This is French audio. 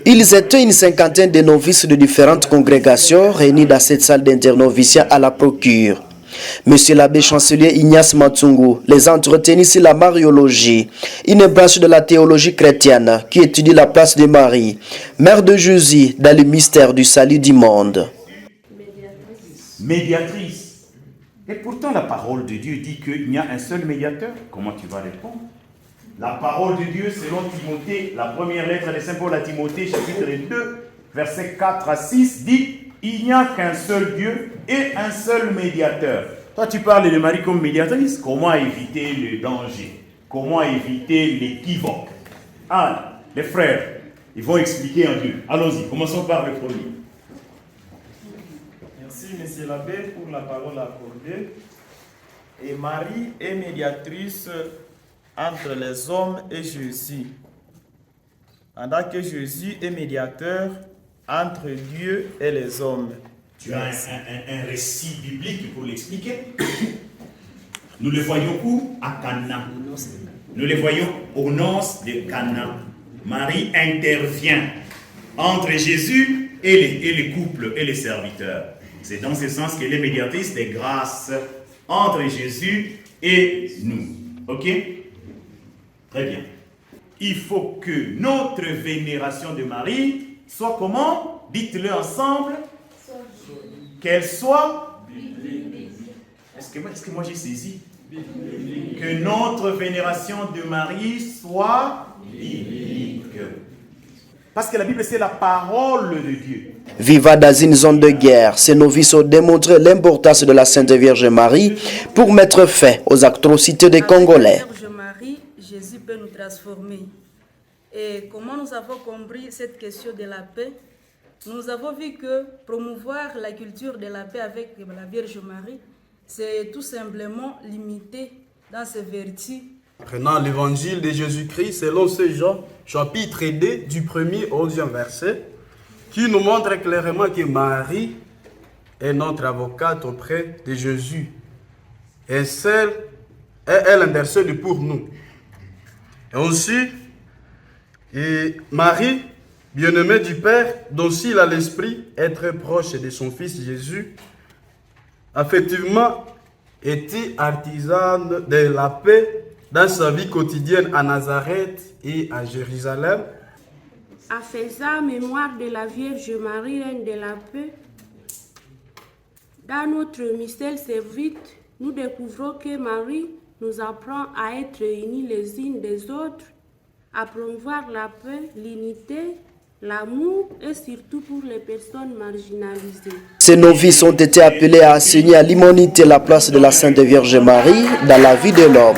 Ils étaient une cinquantaine de novices de différentes congrégations réunis dans cette salle d'internoviciat à la procure. Monsieur l'abbé chancelier Ignace Matsungu les a entretenus sur la mariologie, une branche de la théologie chrétienne qui étudie la place de Marie, mère de Jésus dans le mystère du salut du monde. Médiatrice. Et pourtant la parole de Dieu dit qu'il y a un seul médiateur. Comment tu vas répondre? La parole de Dieu, selon Timothée, la première lettre de Saint Paul à Timothée, chapitre 2, versets 4 à 6, dit « Il n'y a qu'un seul Dieu et un seul médiateur. » Toi, tu parles de Marie comme médiatrice. Comment éviter le danger? Comment éviter l'équivoque? Ah, les frères, ils vont expliquer en Dieu. Allons-y, commençons par le premier. Merci, monsieur l'abbé, pour la parole accordée. Et Marie est médiatrice entre les hommes et Jésus, pendant que Jésus est médiateur entre Dieu et les hommes. Tu as un récit biblique pour l'expliquer. Nous le voyons où? À Cana. Nous le voyons aux noces de Cana. Marie intervient entre Jésus et le couple et les serviteurs. C'est dans ce sens qu'elle est médiatrice des grâces entre Jésus et nous. Ok? Très bien. Il faut que notre vénération de Marie soit comment? Dites-le ensemble. Qu'elle soit biblique. Est-ce que moi j'ai saisi? Biblique. Que notre vénération de Marie soit biblique. Parce que la Bible, c'est la parole de Dieu. Vivant dans une zone de guerre, ces novices ont démontré l'importance de la Sainte Vierge Marie pour mettre fin aux atrocités des Congolais. Jésus peut nous transformer. Et comment nous avons compris cette question de la paix? Nous avons vu que promouvoir la culture de la paix avec la Vierge Marie, c'est tout simplement limité dans ses vertus. Prenant l'évangile de Jésus-Christ selon Saint Jean, chapitre 2, du 1er au 11e verset, qui nous montre clairement que Marie est notre avocate auprès de Jésus. Et elle intercède pour nous. Et aussi, Marie, bien-aimée du Père, dont s'il a l'esprit, est très proche de son Fils Jésus, effectivement, était artisane de la paix dans sa vie quotidienne à Nazareth et à Jérusalem. En faisant mémoire de la Vierge Marie, reine de la paix, dans notre mystère servite, nous découvrons que Marie nous apprend à être unis les unes des autres, à promouvoir la paix, l'unité, l'amour et surtout pour les personnes marginalisées. Ces novices ont été appelés à enseigner à l'humanité la place de la Sainte Vierge Marie dans la vie de l'homme.